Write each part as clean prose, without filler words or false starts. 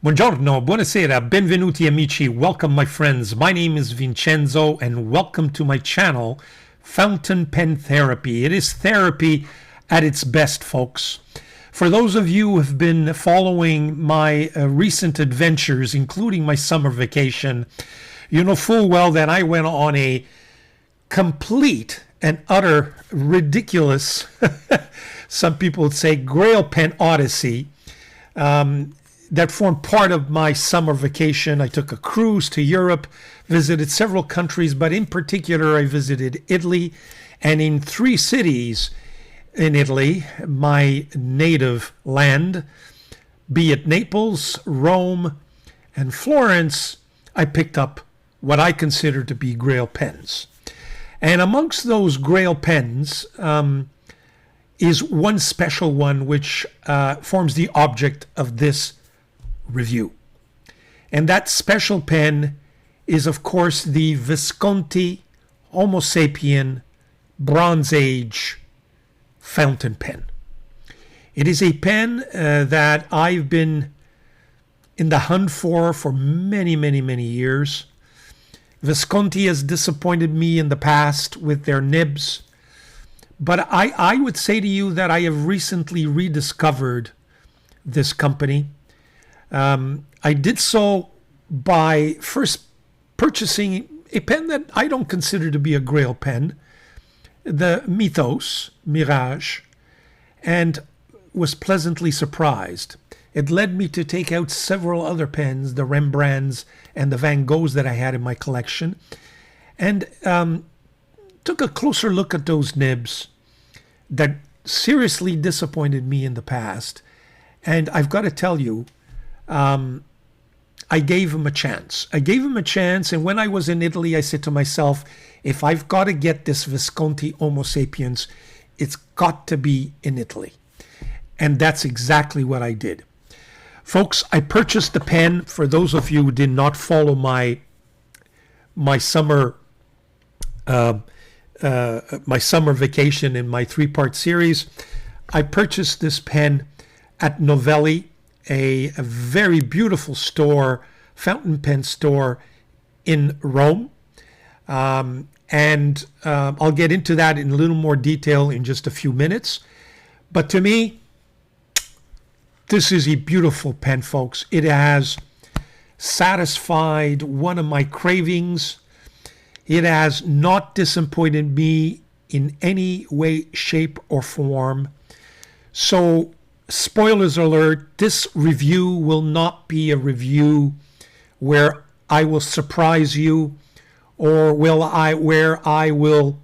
Buongiorno, buonasera, benvenuti amici, welcome my friends. My name is Vincenzo and welcome to my channel, Fountain Pen Therapy. It is therapy at its best, folks. For those of you who have been following my recent adventures, including my summer vacation, you know full well that I went on a complete and utter ridiculous, some people would say, Grail pen odyssey. That formed part of my summer vacation. I took a cruise to Europe, visited several countries, but in particular, I visited Italy. And in 3 cities in Italy, my native land, be it Naples, Rome, and Florence, I picked up what I consider to be Grail pens. And amongst those Grail pens is one special one which forms the object of this review. And that special pen is, of course, the Visconti Homo Sapiens Bronze Age fountain pen. It is a pen that I've been in the hunt for many, many, many years. Visconti has disappointed me in the past with their nibs, but I would say to you that I have recently rediscovered this company. I did so by first purchasing a pen that I don't consider to be a Grail pen, the Mirage, and was pleasantly surprised. It led me to take out several other pens, the Rembrandts and the Van Goghs that I had in my collection, and took a closer look at those nibs that seriously disappointed me in the past. And I've got to tell you, I gave him a chance. And when I was in Italy, I said to myself, if I've got to get this Visconti Homo Sapiens, it's got to be in Italy. And that's exactly what I did. Folks, I purchased the pen. For those of you who did not follow my summer vacation in my 3-part series, I purchased this pen at Novelli, a very beautiful store, fountain pen store in Rome. And I'll get into that in a little more detail in just a few minutes. But to me, this is a beautiful pen, folks. It has satisfied one of my cravings. It has not disappointed me in any way, shape, or form. So, spoilers alert, this review will not be a review where I will surprise you or where I will,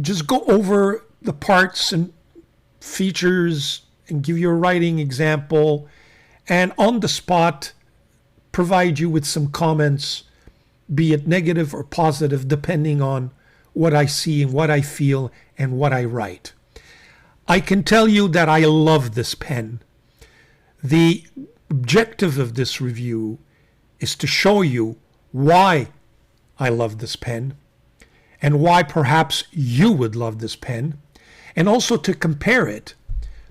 just go over the parts and features and give you a writing example and on the spot provide you with some comments, be it negative or positive, depending on what I see and what I feel and what I write. I can tell you that I love this pen. The objective of this review is to show you why I love this pen and why perhaps you would love this pen, and also to compare it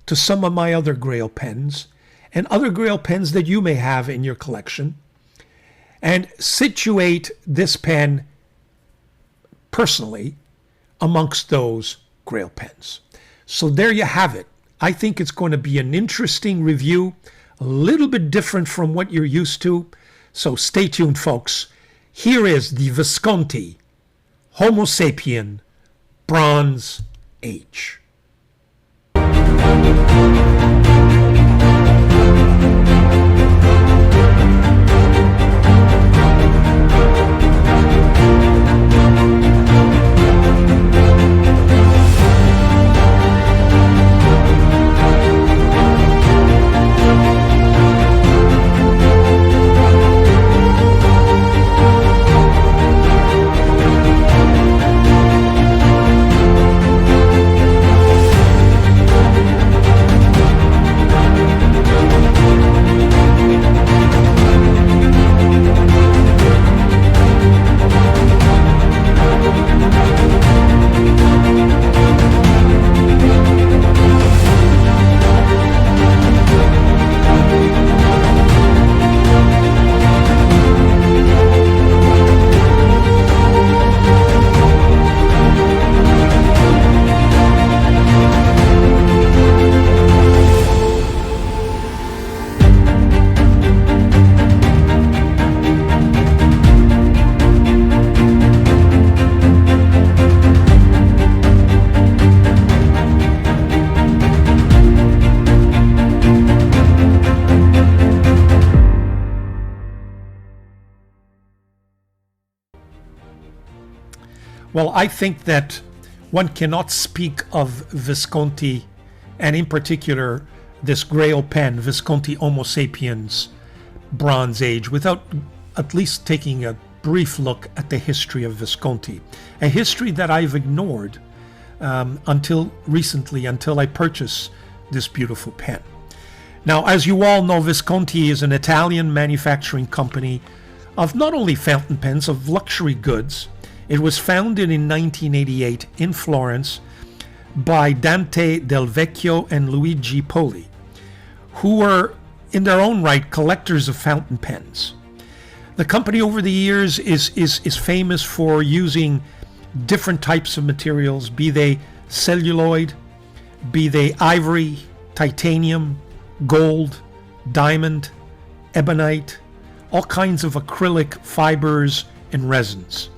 to some of my other Grail pens and other Grail pens that you may have in your collection, and situate this pen personally amongst those Grail pens. So there you have it. I think it's going to be an interesting review, a little bit different from what you're used to. So stay tuned, folks. Here is the Visconti Homo Sapiens Bronze Age. Well, I think that one cannot speak of Visconti, and in particular this GRAIL pen, Visconti Homo Sapiens Bronze Age, without at least taking a brief look at the history of Visconti, a history that I've ignored until recently, until I purchased this beautiful pen. Now, as you all know, Visconti is an Italian manufacturing company of not only fountain pens, of luxury goods. It was founded in 1988 in Florence by Dante Del Vecchio and Luigi Poli, who were in their own right collectors of fountain pens. The company over the years is famous for using different types of materials, be they celluloid, be they ivory, titanium, gold, diamond, ebonite, all kinds of acrylic fibers and resins.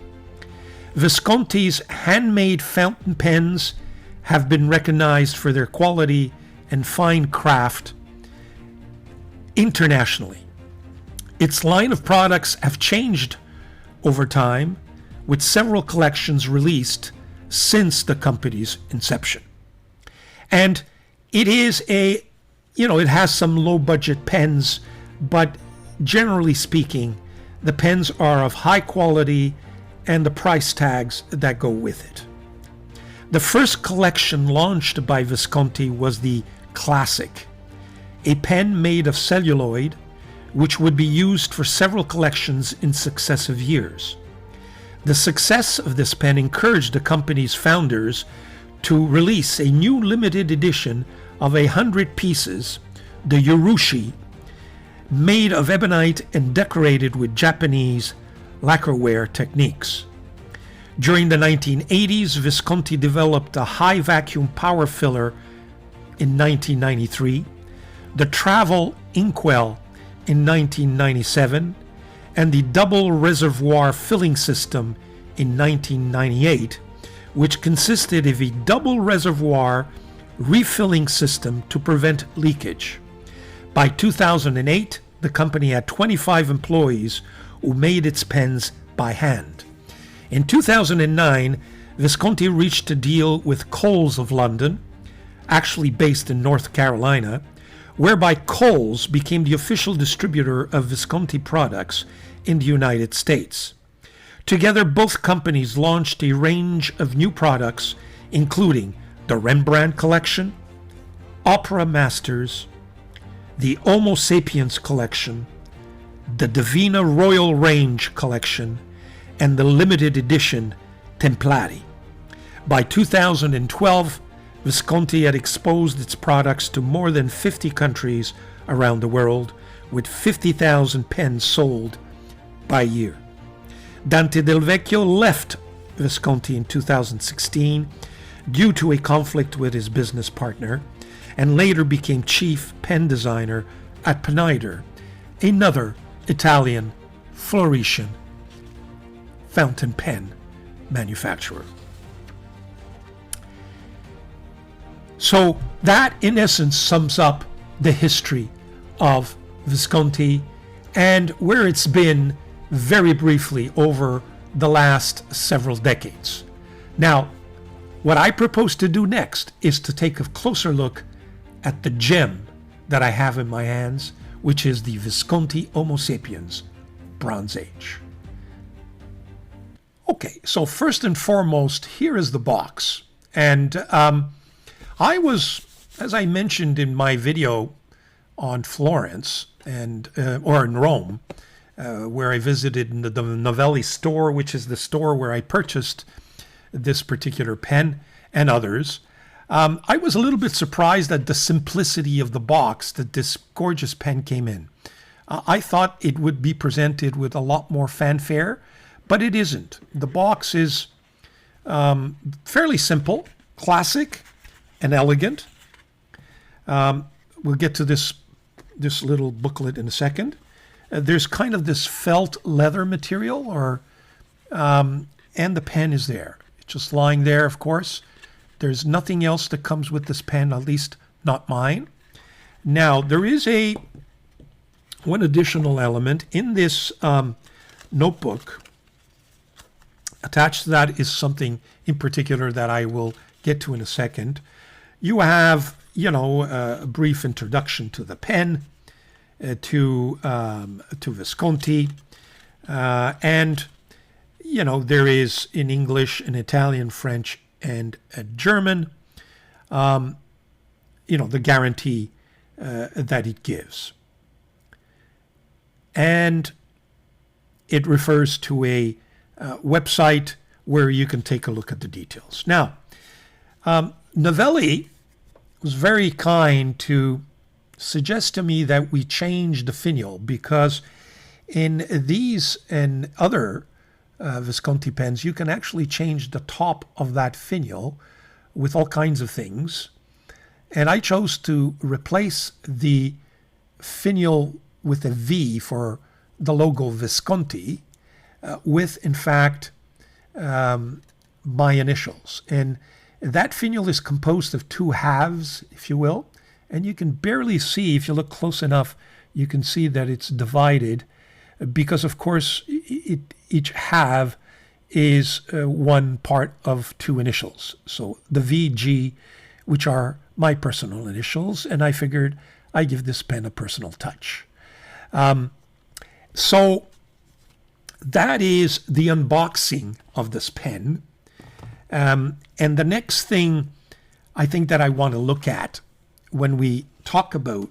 Visconti's handmade fountain pens have been recognized for their quality and fine craft internationally. Its line of products have changed over time, with several collections released since the company's inception. And it is it has some low budget pens, but generally speaking, the pens are of high quality and the price tags that go with it. The first collection launched by Visconti was the Classic, a pen made of celluloid which would be used for several collections in successive years. The success of this pen encouraged the company's founders to release a new limited edition of 100 pieces, the Urushi, made of ebonite and decorated with Japanese lacquerware techniques. During the 1980s, Visconti developed a high vacuum power filler in 1993, the Travel Inkwell in 1997, and the double reservoir filling system in 1998, which consisted of a double reservoir refilling system to prevent leakage. By 2008, the company had 25 employees who made its pens by hand. In 2009, Visconti reached a deal with Coles of London, actually based in North Carolina, whereby Coles became the official distributor of Visconti products in the United States. Together, both companies launched a range of new products, including the Rembrandt Collection, Opera Masters, the Homo Sapiens Collection, the Divina Royal Range Collection, and the limited edition Templari. By 2012, Visconti had exposed its products to more than 50 countries around the world, with 50,000 pens sold by year. Dante Del Vecchio left Visconti in 2016 due to a conflict with his business partner, and later became chief pen designer at Pineider, another Italian Florentian fountain pen manufacturer. So that, in essence, sums up the history of Visconti and where it's been very briefly over the last several decades. Now, what I propose to do next is to take a closer look at the gem that I have in my hands, which is the Visconti Homo Sapiens Bronze Age. Okay, so first and foremost, here is the box. And I was, as I mentioned in my video on Florence or in Rome, where I visited the Novelli store, which is the store where I purchased this particular pen and others. I was a little bit surprised at the simplicity of the box that this gorgeous pen came in. I thought it would be presented with a lot more fanfare, but it isn't. The box is fairly simple, classic, and elegant. We'll get to this little booklet in a second. There's kind of this felt leather material, and the pen is there. It's just lying there, of course. There's nothing else that comes with this pen, at least not mine. Now, there is one additional element in this notebook Attached to that is something in particular that I will get to in a second. You have, a brief introduction to the pen, to Visconti, and there is in English, in Italian, French, and German, the guarantee that it gives. And it refers to a website where you can take a look at the details. Now, Novelli was very kind to suggest to me that we change the finial, because in these and other Visconti pens, you can actually change the top of that finial with all kinds of things. And I chose to replace the finial with a V for the logo Visconti with, in fact, my initials. And that finial is composed of two halves, if you will. And you can barely see, if you look close enough, you can see that it's divided because, of course, each half is one part of two initials. So the VG, which are my personal initials, and I figured I give this pen a personal touch. So that is the unboxing of this pen. And the next thing I think that I want to look at when we talk about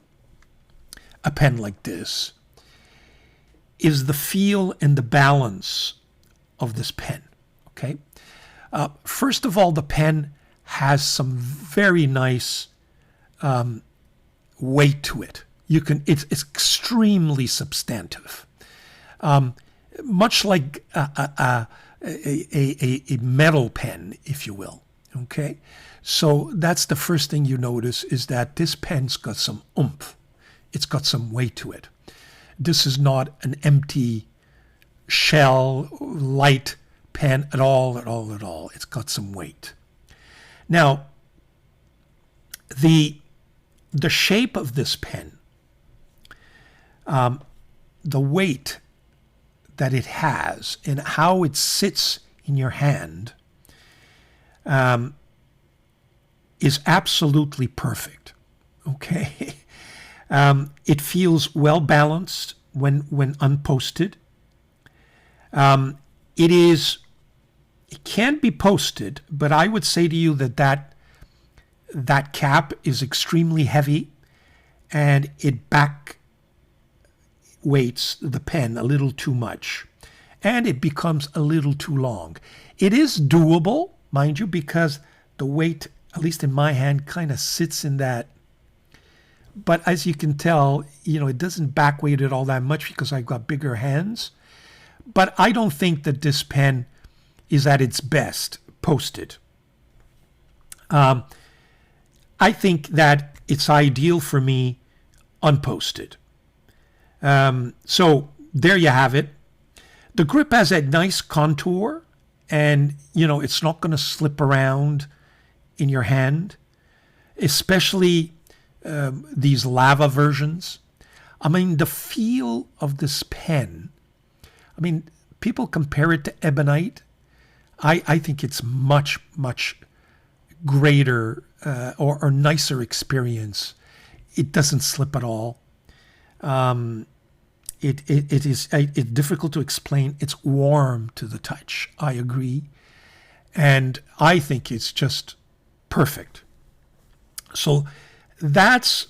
a pen like this is the feel and the balance of this pen. Okay. First of all, the pen has some very nice weight to it. It's extremely substantive, much like a metal pen, if you will. Okay, so that's the first thing you notice, is that this pen's got some oomph. It's got some weight to it. This is not an empty shell, light pen at all. It's got some weight. Now, the shape of this pen, the weight that it has and how it sits in your hand is absolutely perfect. Okay. It feels well balanced when unposted. It can be posted, but I would say to you that cap is extremely heavy and it back weights the pen a little too much, and it becomes a little too long. It is doable, mind you, because the weight, at least in my hand, kind of sits in that. But as you can tell, it doesn't back weight it all that much because I've got bigger hands. But I don't think that this pen is at its best posted. I think that it's ideal for me unposted. So there you have it. The grip has a nice contour, and it's not going to slip around in your hand, especially these lava versions. I mean, the feel of this pen, people compare it to ebonite. I think it's much greater or nicer experience. It doesn't slip at all. It's difficult to explain. It's warm to the touch. I agree. And I think it's just perfect. So that's,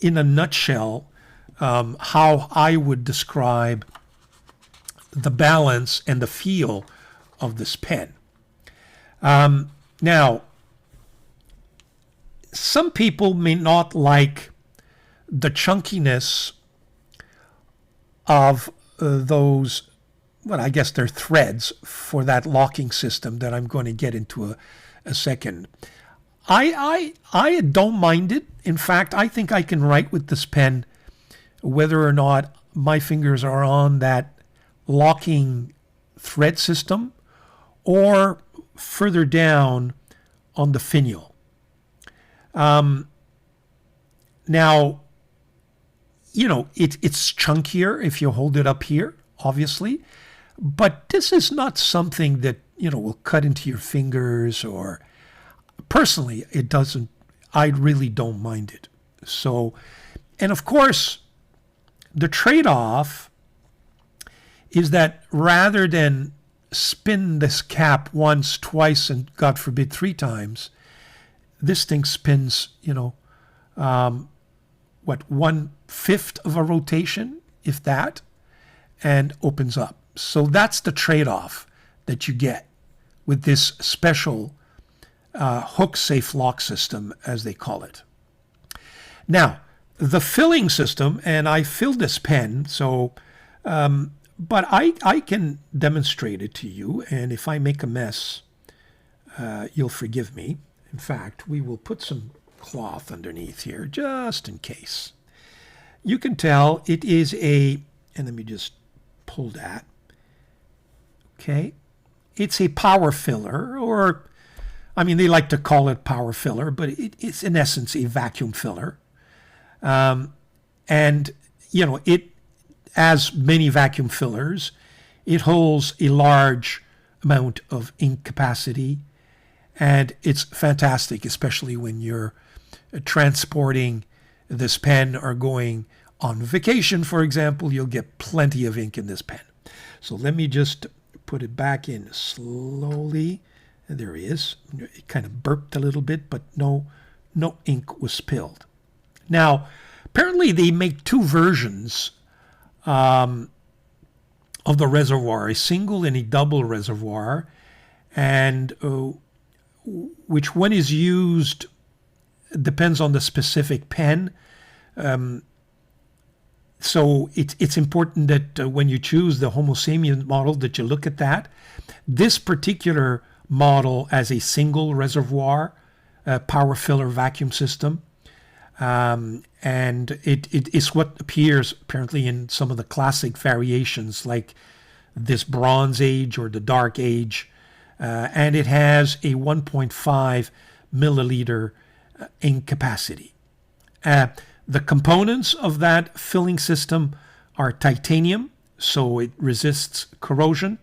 in a nutshell, how I would describe the balance and the feel of this pen. Now, some people may not like the chunkiness of those, well, I guess they're threads for that locking system that I'm going to get into a second. I don't mind it. In fact, I think I can write with this pen whether or not my fingers are on that locking thread system or further down on the finial. Now, it's chunkier if you hold it up here, obviously, but this is not something that will cut into your fingers, or personally, it doesn't, I really don't mind it. So, and of course, the trade-off is that rather than spin this cap once, twice, and God forbid 3 times, this thing spins, 1/5 of a rotation, if that, and opens up. So that's the trade-off that you get with this special hook-safe lock system, as they call it. Now, the filling system, and I filled this pen, so, but I can demonstrate it to you, and if I make a mess, you'll forgive me. In fact, we will put some cloth underneath here, just in case. You can tell it is and let me just pull that. Okay. It's a power filler, or, they like to call it power filler, but it's in essence a vacuum filler. And, it, as many vacuum fillers, it holds a large amount of ink capacity, and it's fantastic, especially when you're transporting this pen or going on vacation, for example. You'll get plenty of ink in this pen. So let me just put it back in slowly. And there he is. It kind of burped a little bit, but no ink was spilled. Now, apparently they make 2 versions of the reservoir, a single and a double reservoir, and which one is used depends on the specific pen. So it's important that when you choose the Homo Sapiens model that you look at that. This particular model as a single reservoir power filler vacuum system, and it is what appears apparently in some of the classic variations like this Bronze Age or the Dark Age, and it has a 1.5 milliliter ink capacity. The components of that filling system are titanium, so it resists corrosion,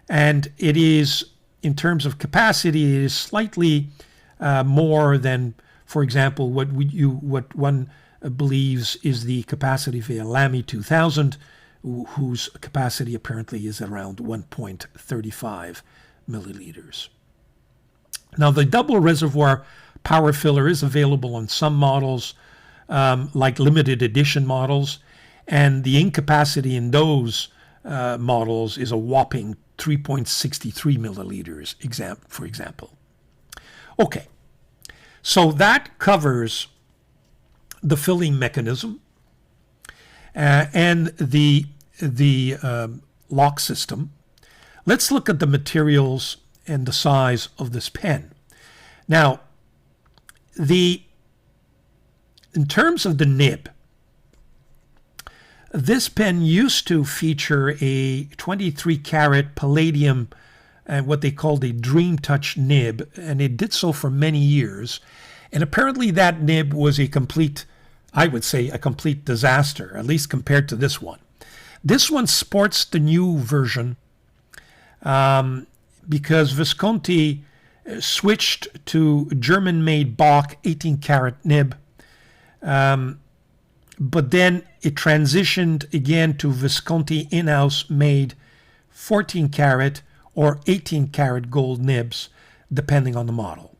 and it is, in terms of capacity, it is slightly more than, for example, what one believes is the capacity of a Lamy 2000, whose capacity apparently is around 1.35 milliliters. Now, the double reservoir power filler is available on some models, like limited edition models, and the ink capacity in those models is a whopping 3.63 milliliters, for example. Okay, so that covers the filling mechanism and the lock system. Let's look at the materials and the size of this pen. Now, in terms of the nib, this pen used to feature a 23 karat palladium, what they called a Dream Touch nib, and it did so for many years. And apparently that nib was I would say, a complete disaster, at least compared to this one. This one sports the new version because Visconti switched to German-made Bach 18 karat nib, but then it transitioned again to Visconti in-house made 14 karat or 18 karat gold nibs, depending on the model.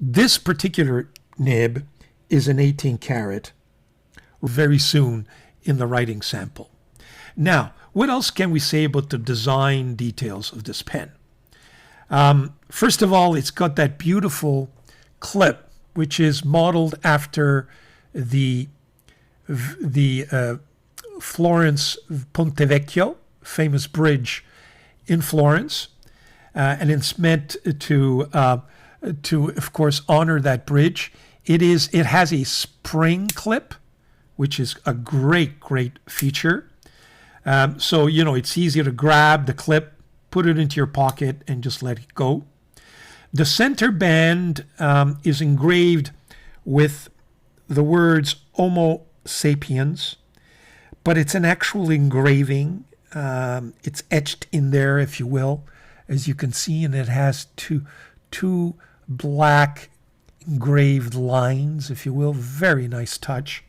This particular nib is an 18 karat, very soon in the writing sample. Now, what else can we say about the design details of this pen? First of all, it's got that beautiful clip, which is modeled after the Florence Ponte Vecchio, famous bridge in Florence, and it's meant to, of course, honor that bridge. It has a spring clip, which is a great feature. So it's easy to grab the clip, put it into your pocket, and just let it go. The center band is engraved with the words Homo Sapiens, but it's an actual engraving. It's etched in there, if you will. as you can see, and it has two black engraved lines, if you will. Very nice touch.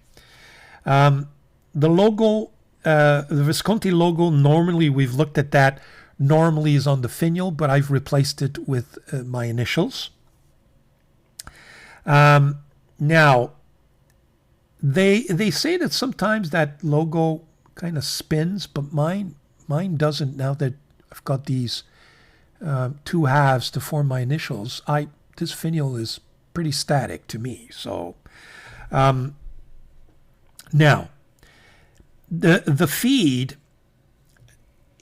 The logo, the Visconti logo, normally we've looked at that, normally is on the finial, but I've replaced it with my initials. Now, they say that sometimes that logo kind of spins, but mine doesn't. Now that I've got these two halves to form my initials, this finial is pretty static to me. So now the feed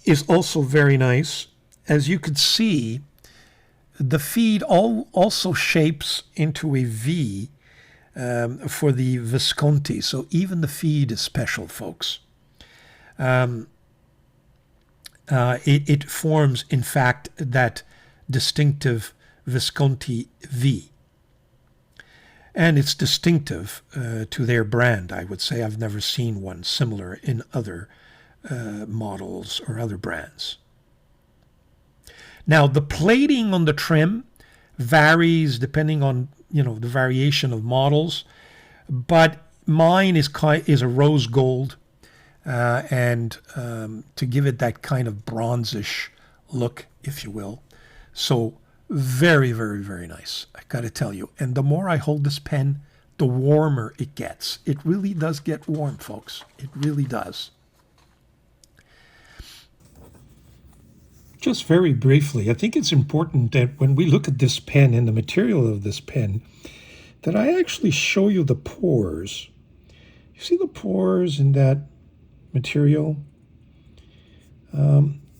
is also very nice. As you can see, the feed also shapes into a V for the Visconti. So even the feed is special, folks. It forms, in fact, that distinctive Visconti V. And it's distinctive to their brand, I would say. I've never seen one similar in other models or other brands. Now, the plating on the trim varies depending on, the variation of models, but mine is a rose gold, and to give it that kind of bronzish look, if you will. So very, very, very nice, I got to tell you. And the more I hold this pen, the warmer it gets. It really does get warm, folks. It really does. Just very briefly, I think it's important that when we look at this pen and the material of this pen, that I actually show you the pores. You see the pores in that material?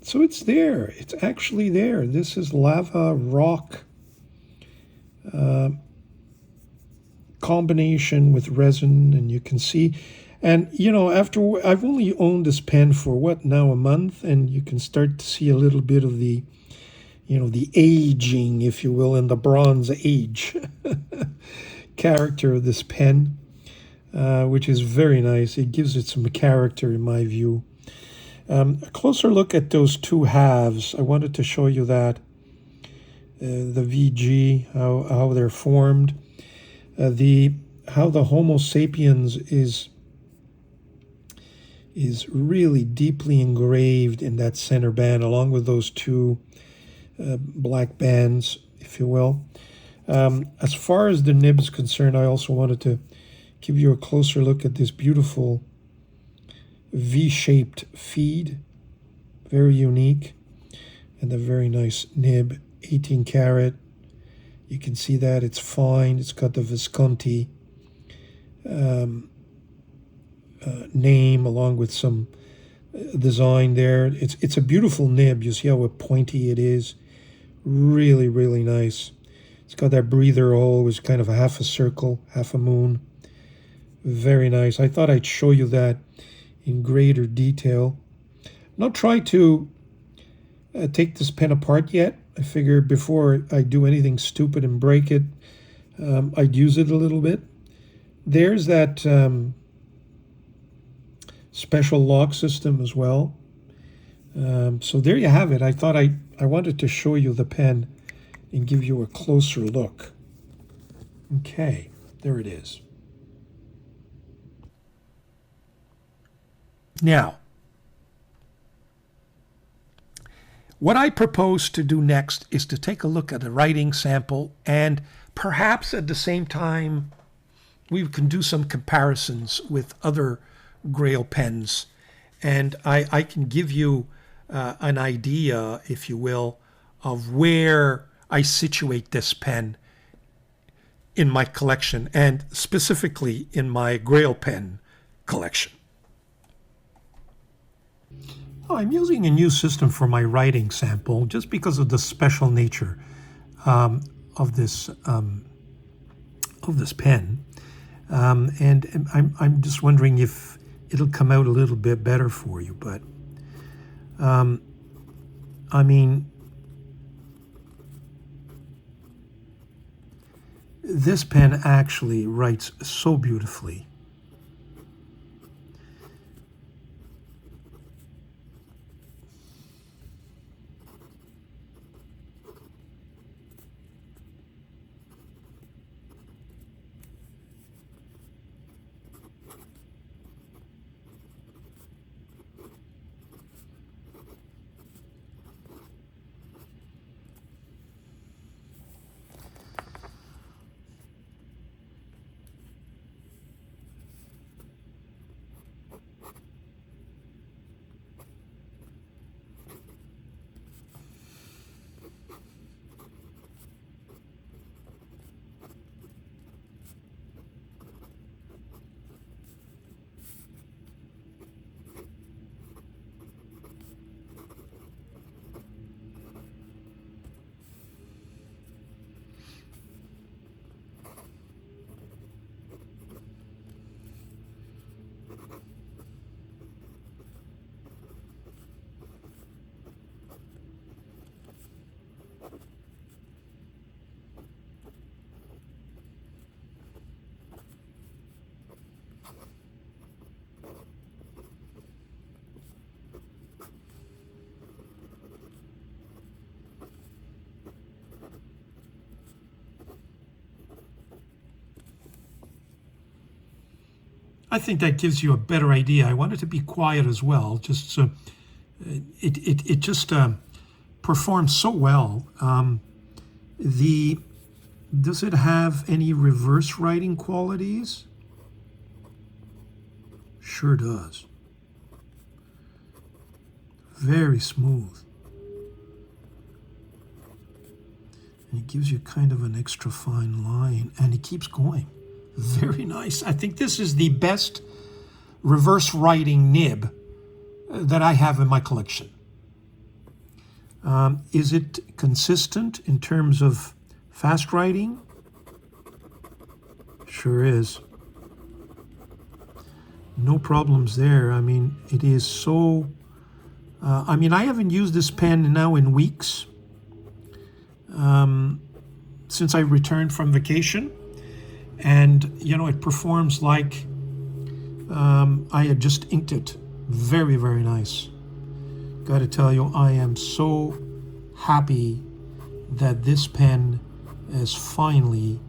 So it's there. It's actually there. This is lava rock combination with resin, and you can see. And, after I've only owned this pen for a month, and you can start to see a little bit of the, the aging, if you will, in the Bronze Age character of this pen, which is very nice. It gives it some character, in my view. A closer look at those two halves. I wanted to show you that. The VG, how they're formed. How the Homo Sapiens is really deeply engraved in that center band, along with those two black bands, if you will. As far as the nib is concerned, I also wanted to give you a closer look at this beautiful V-shaped feed, very unique, and a very nice nib, 18 karat. You can see that it's fine. It's got the Visconti name along with some design there. It's a beautiful nib. You see how pointy it is. Really, really nice. It's got that breather hole, which is kind of half a circle, half a moon. Very nice. I thought I'd show you that in greater detail. Not try to take this pen apart yet. I figure before I do anything stupid and break it, I'd use it a little bit. There's that special lock system as well. So there you have it. I thought I wanted to show you the pen and give you a closer look. Okay, there it is. Now, what I propose to do next is to take a look at a writing sample, and perhaps at the same time we can do some comparisons with other GRAIL pens, and I can give you an idea, if you will, of where I situate this pen in my collection, and specifically in my GRAIL pen collection. I'm using a new system for my writing sample just because of the special nature of this pen, and I'm just wondering if it'll come out a little bit better for you. But I mean, this pen actually writes so beautifully. I think that gives you a better idea. I want it to be quiet as well, just so it just performs so well. Does it have any reverse writing qualities? Sure does. Very smooth. And it gives you kind of an extra fine line, and it keeps going. Very nice. I think this is the best reverse writing nib that I have in my collection. Is it consistent in terms of fast writing? Sure is. No problems there. I mean, it is so... I haven't used this pen now in weeks. Since I returned from vacation. And, it performs like I had just inked it. Very, very nice. Got to tell you, I am so happy that this pen is finally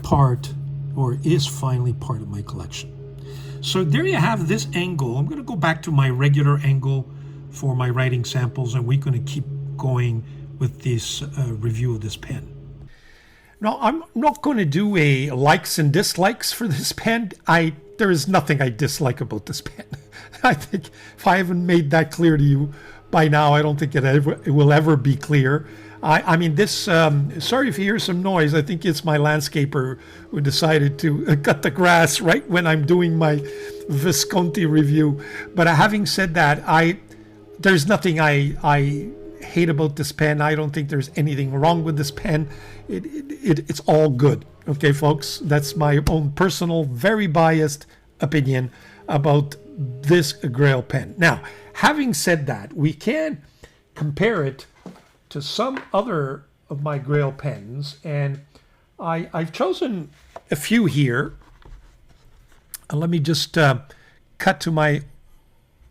part of my collection. So there you have this angle. I'm going to go back to my regular angle for my writing samples, and we're going to keep going with this review of this pen. Now, I'm not going to do a likes and dislikes for this pen. There is nothing I dislike about this pen. I think if I haven't made that clear to you by now, I don't think it will ever be clear. Sorry if you hear some noise. I think it's my landscaper who decided to cut the grass right when I'm doing my Visconti review. But having said that, there's nothing I hate about this pen. I don't think there's anything wrong with this pen. It's all good. Okay, folks, that's my own personal, very biased opinion about this GRAIL pen. Now, having said that, we can compare it to some other of my GRAIL pens, and I've chosen a few here. Let me just cut to my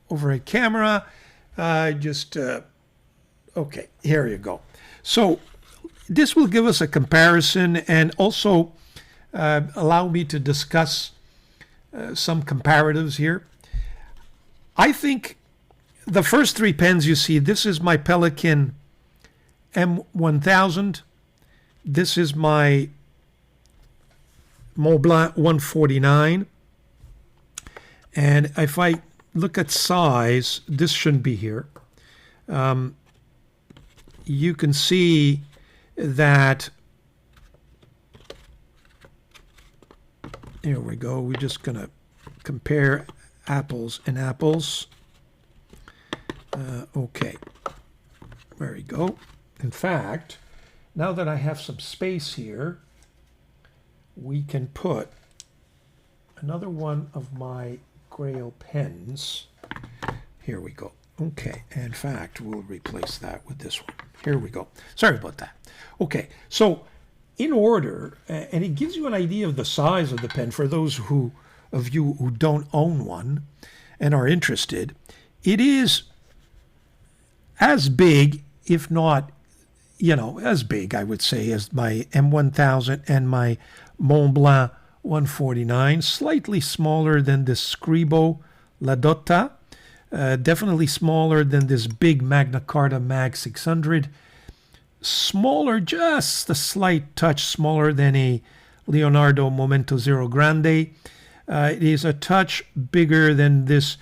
overhead camera. Okay, here you go. So this will give us a comparison and also allow me to discuss some comparatives here. I think the first three pens you see, this is my Pelikan M1000. This is my Montblanc 149. And if I look at size, this shouldn't be here. You can see that, here we go, we're just going to compare apples and apples. Okay, there we go. In fact, now that I have some space here, we can put another one of my GRAIL pens. Here we go. Okay, in fact, we'll replace that with this one. Here we go. Sorry about that. Okay, so in order, and it gives you an idea of the size of the pen for those of you who don't own one and are interested. It is as big, if not, as big, I would say, as my M1000 and my Montblanc 149. Slightly smaller than the Scribo La Dotta. Definitely smaller than this big Magna Carta Mag 600. Smaller, just a slight touch smaller than a Leonardo Momento Zero Grande. It is a touch bigger than this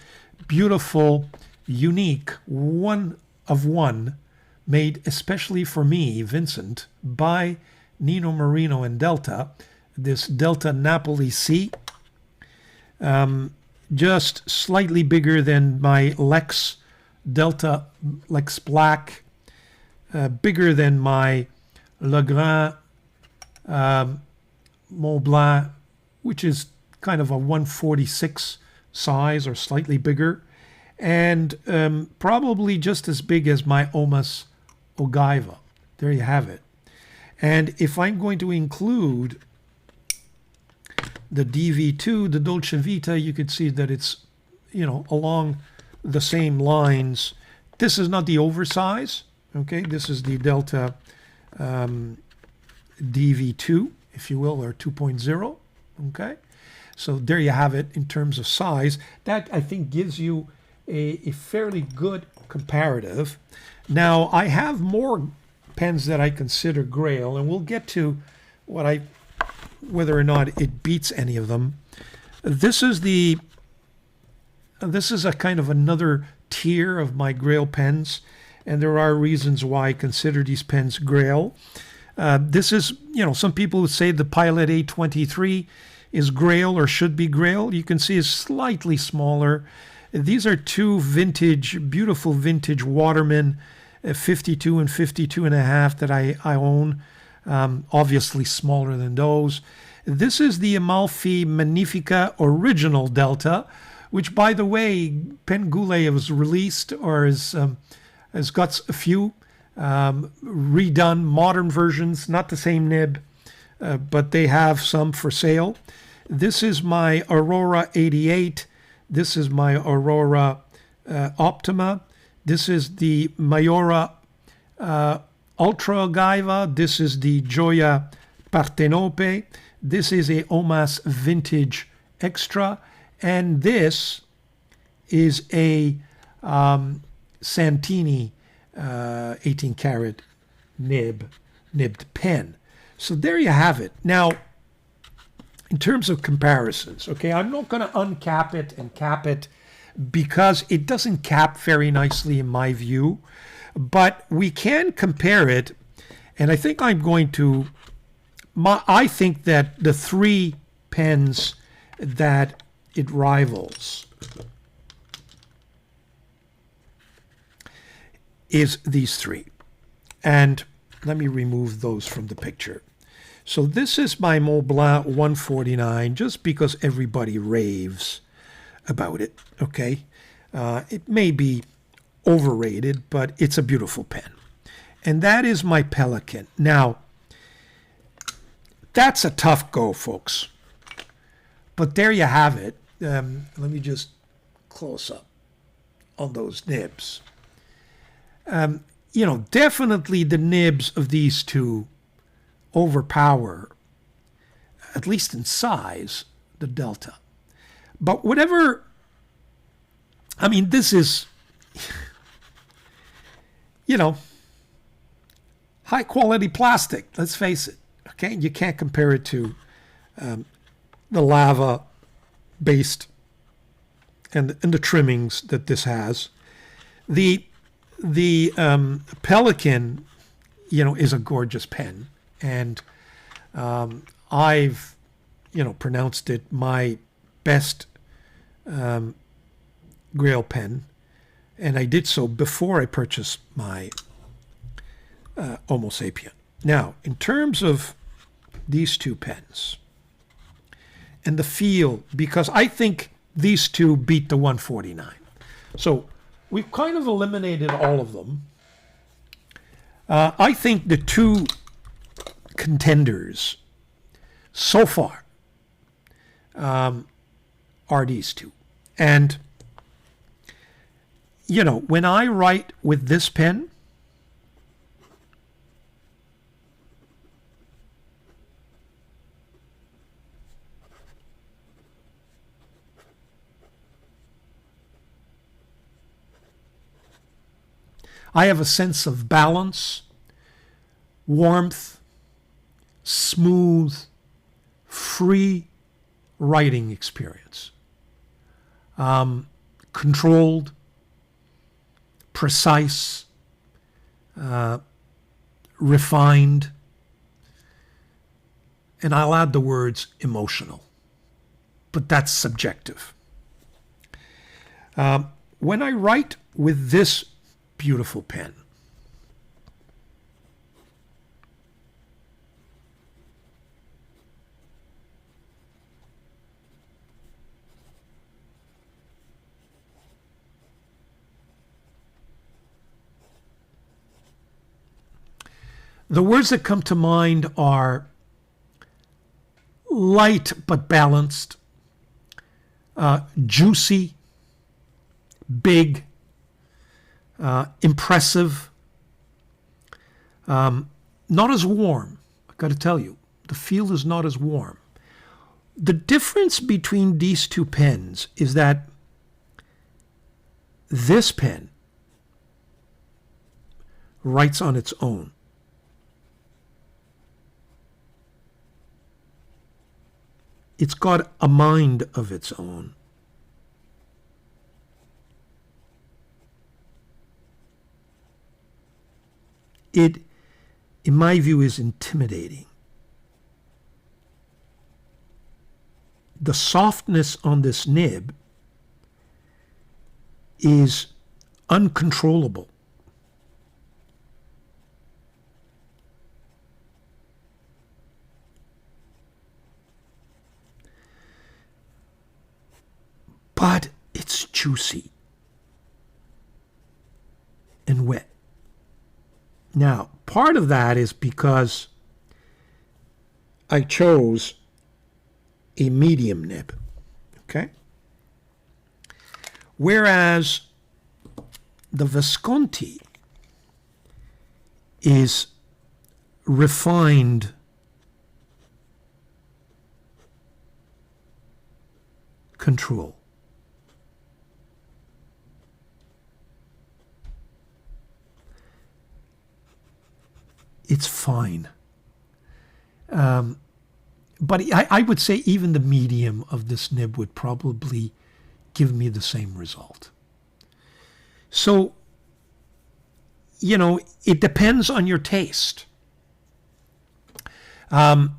beautiful, unique, one of one, made especially for me, Vincent, by Nino Marino and Delta, this Delta Napoli C. Just slightly bigger than my Lex Delta Lex Black, bigger than my Legrand Mont Blanc, which is kind of a 146 size or slightly bigger, and probably just as big as my Omas Ogaiva. There you have it. And if I'm going to include the DV2, the Dolce Vita, you could see that it's, along the same lines. This is not the oversize, okay? This is the Delta DV2, if you will, or 2.0, okay? So there you have it in terms of size. That, I think, gives you a fairly good comparative. Now, I have more pens that I consider GRAIL, and we'll get to whether or not it beats any of them. This is a kind of another tier of my GRAIL pens, and there are reasons why I consider these pens GRAIL. This is, some people would say the Pilot A23 is GRAIL or should be GRAIL. You can see it's slightly smaller. These are two beautiful vintage Waterman 52 and 52 and a half that I own. Obviously smaller than those. This is the Amalfi Magnifica Original Delta, which, by the way, Pen Goulet has released or has got a few redone modern versions, not the same nib, but they have some for sale. This is my Aurora 88. This is my Aurora Optima. This is the Mayora Ultra Gaiva. This is the Gioia Partenope. This is a Omas Vintage Extra. And this is a Santini 18 karat nibbed pen. So there you have it. Now, in terms of comparisons, okay, I'm not going to uncap it and cap it because it doesn't cap very nicely in my view, but we can compare it, and I think I'm going to, I think that the three pens that it rivals is these three. And let me remove those from the picture. So this is my Montblanc 149, just because everybody raves about it, okay? It may be overrated, but it's a beautiful pen. And that is my Pelican. Now, that's a tough go, folks. But there you have it. Let me just close up on those nibs. Definitely the nibs of these two overpower, at least in size, the Delta. But whatever, this is, high quality plastic, let's face it, okay? You can't compare it to the lava based and the trimmings that this has. The Pelican, is a gorgeous pen, and I've, pronounced it my best GRAIL pen, and I did so before I purchased my Homo Sapien. Now, in terms of these two pens and the feel, because I think these two beat the 149. So we've kind of eliminated all of them. I think the two contenders so far are these two. And, when I write with this pen, I have a sense of balance, warmth, smooth, free writing experience. Controlled, precise, refined, and I'll add the words emotional, but that's subjective. When I write with this beautiful pen, the words that come to mind are light but balanced, juicy, big, impressive, not as warm. I've got to tell you, the feel is not as warm. The difference between these two pens is that this pen writes on its own. It's got a mind of its own. It, in my view, is intimidating. The softness on this nib is uncontrollable. But it's juicy and wet. Now, part of that is because I chose a medium nib, okay? Whereas the Visconti is refined control. It's fine. But I would say even the medium of this nib would probably give me the same result. So, you know, it depends on your taste. Do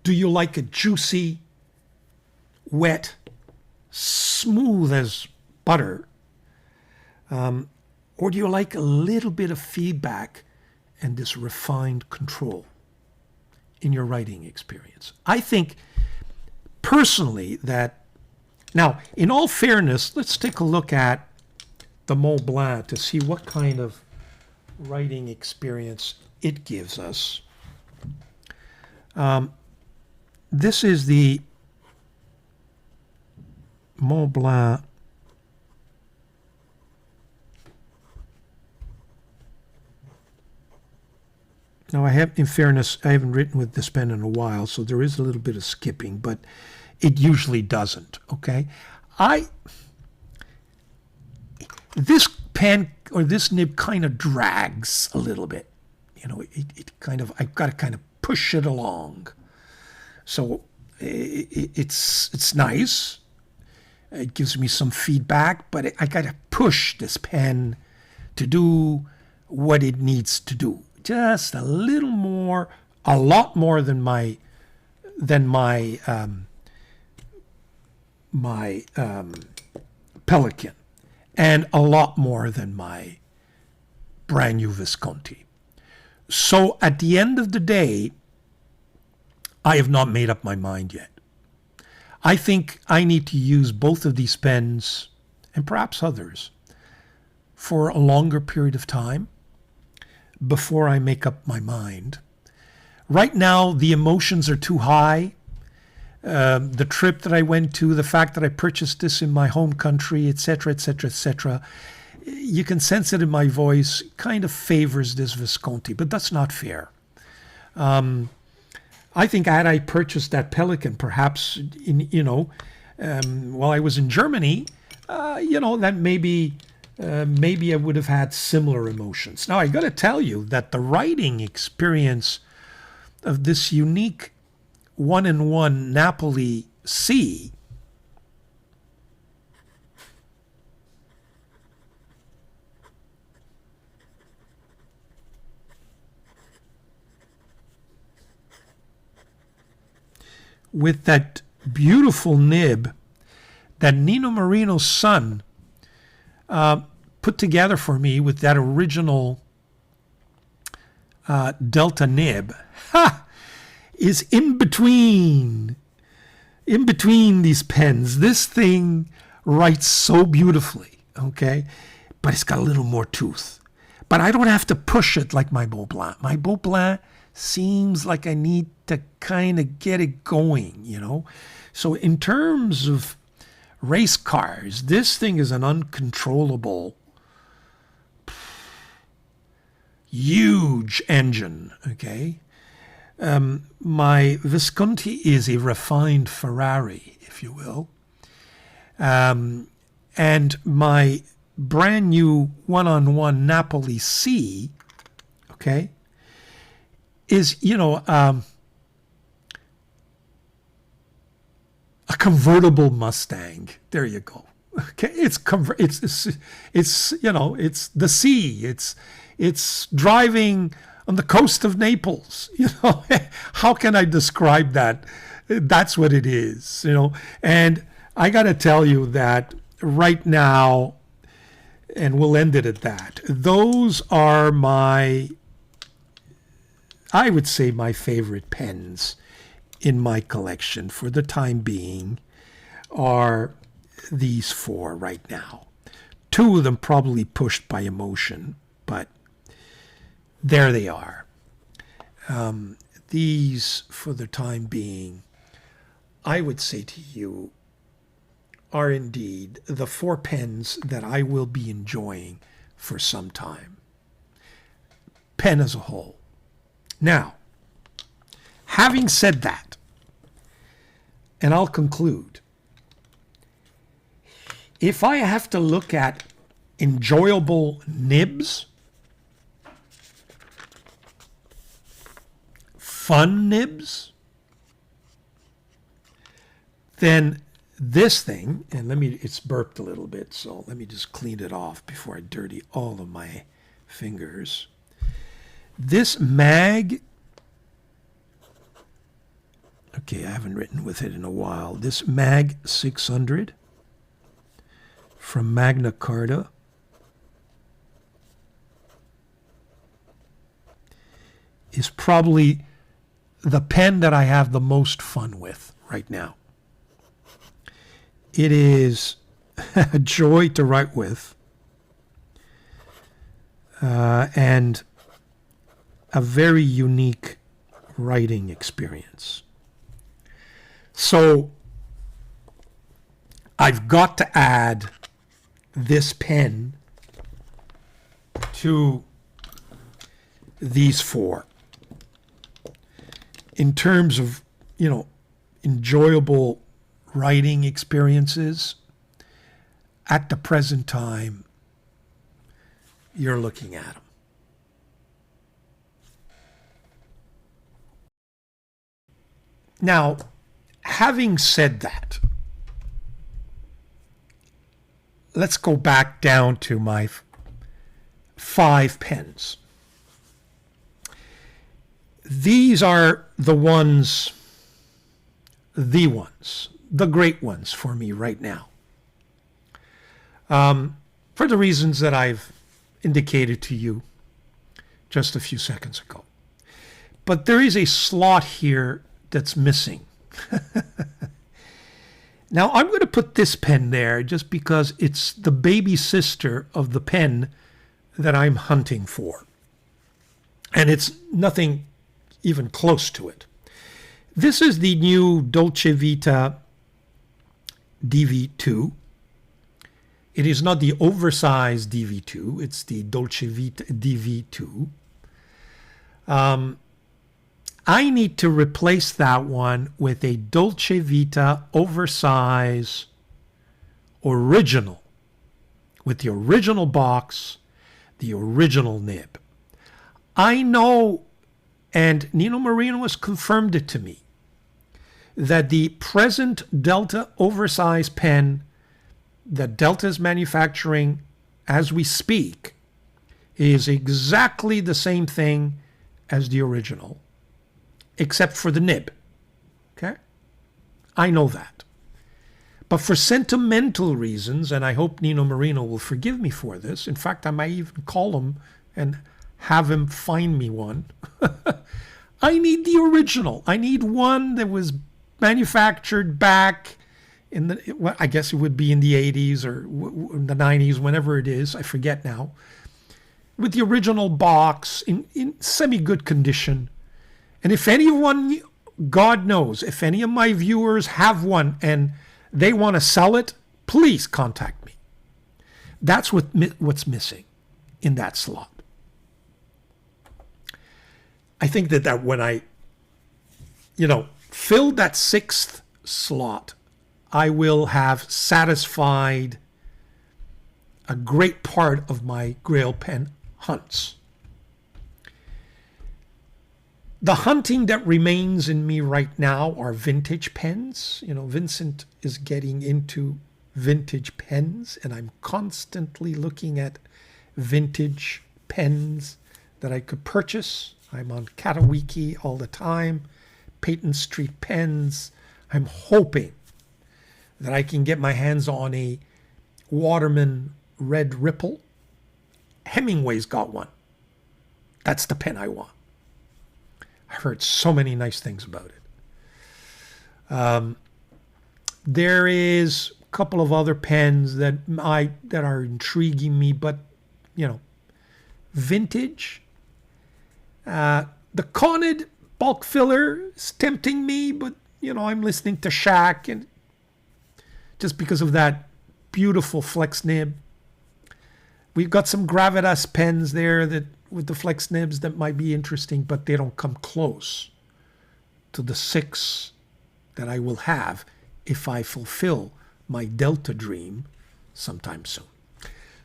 you like a juicy, wet, smooth as butter? Or do you like a little bit of feedback and this refined control in your writing experience? I think personally that, now in all fairness, let's take a look at the Mont Blanc to see what kind of writing experience it gives us. This is the Mont Blanc Now, in fairness, I haven't written with this pen in a while, so there is a little bit of skipping, but it usually doesn't, okay? This pen or this nib kind of drags a little bit. You know, it kind of, I've got to kind of push it along. So it's nice. It gives me some feedback, but I got to push this pen to do what it needs to do. Just a little more, a lot more than my Pelican, and a lot more than my brand new Visconti. So at the end of the day, I have not made up my mind yet. I think I need to use both of these pens, and perhaps others, for a longer period of time before I make up my mind. Right now, the emotions are too high. The trip that I went to, the fact that I purchased this in my home country, etc., etc., etc., you can sense it in my voice, kind of favors this Visconti, but that's not fair. I think had I purchased that Pelican, perhaps, while I was in Germany, that maybe I would have had similar emotions. Now, I got to tell you that the writing experience of this unique 1-in-1 Napoli C with that beautiful nib that Nino Marino's son put together for me with that original Delta nib, is in between these pens. This thing writes so beautifully, okay? But it's got a little more tooth. But I don't have to push it like my Mont Blanc. My Mont Blanc seems like I need to kind of get it going, So in terms of race cars, this thing is an uncontrollable, huge engine, okay? My Visconti is a refined Ferrari, if you will. And my brand new one-on-one Napoli C, okay, is, a convertible Mustang. There you go. Okay, it's the sea. It's driving on the coast of Naples. How can I describe that? That's what it is. And I got to tell you that right now, and we'll end it at that. Those are I would say my favorite pens in my collection for the time being are these four right now. Two of them probably pushed by emotion, but there they are. These, for the time being, I would say to you, are indeed the four pens that I will be enjoying for some time. Pen as a whole. Now, having said that, and I'll conclude, if I have to look at enjoyable nibs, fun nibs, then this thing, and it's burped a little bit, so let me just clean it off before I dirty all of my fingers. This mag, okay, I haven't written with it in a while. This mag 600 from Magna Carta is probably the pen that I have the most fun with right now. It is a joy to write with, and a very unique writing experience. So I've got to add this pen to these four in terms of, enjoyable writing experiences. At the present time, you're looking at them. Now, having said that, let's go back down to my 5 pens. These are the great ones for me right now. For the reasons that I've indicated to you just a few seconds ago. But there is a slot here that's missing. Now, I'm going to put this pen there just because it's the baby sister of the pen that I'm hunting for. And it's nothing even close to it. This is the new Dolce Vita DV2. It is not the oversized DV2. It's the Dolce Vita DV2. I need to replace that one with a Dolce Vita oversize original, with the original box, the original nib. I know, and Nino Marino has confirmed it to me, that the present Delta oversize pen that Delta is manufacturing as we speak is exactly the same thing as the original, except for the nib. Okay? I know that. But for sentimental reasons, and I hope Nino Marino will forgive me for this, in fact, I might even call him and have him find me one. I need the original. I need one that was manufactured back in the, well, I guess it would be in the 80s or the 90s, whenever it is, I forget now, with the original box in semi-good condition. And if anyone, God knows, if any of my viewers have one and they want to sell it, please contact me. That's what's missing in that slot. I think that when I filled that sixth slot, I will have satisfied a great part of my Grail pen hunts. The hunting that remains in me right now are vintage pens. Vincent is getting into vintage pens, and I'm constantly looking at vintage pens that I could purchase. I'm on Katawiki all the time, Peyton Street Pens. I'm hoping that I can get my hands on a Waterman Red Ripple. Hemingway's got one. That's the pen I want. I heard so many nice things about it. There is a couple of other pens that are intriguing me, but vintage. The Conid bulk filler is tempting me, but I'm listening to Shaq, and just because of that beautiful flex nib. We've got some Gravitas pens there that with the flex nibs that might be interesting, but they don't come close to the 6 that I will have if I fulfill my Delta dream sometime soon.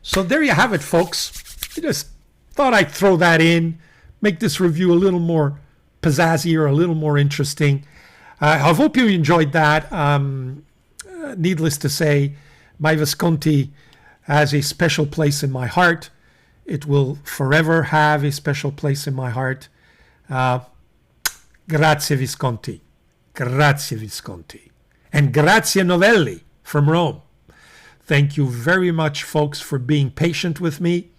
So there you have it, folks. I just thought I'd throw that in, make this review a little more pizzazzy or a little more interesting. I hope you enjoyed that. Needless to say, my Visconti has a special place in my heart. It will forever have a special place in my heart. Grazie Visconti. Grazie Visconti. And grazie Novelli from Rome. Thank you very much, folks, for being patient with me,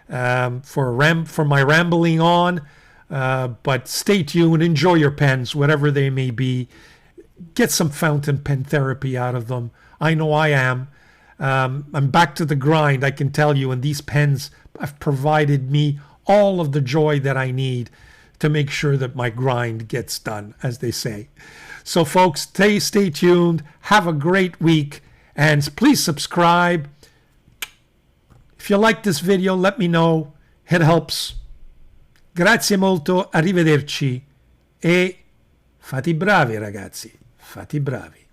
for my rambling on. But stay tuned. Enjoy your pens, whatever they may be. Get some fountain pen therapy out of them. I know I am. I'm back to the grind, I can tell you, and these pens have provided me all of the joy that I need to make sure that my grind gets done, as they say. So folks, stay tuned, have a great week, and please subscribe. If you like this video, let me know. It helps. Grazie molto, arrivederci, e fate i bravi ragazzi, fate i bravi.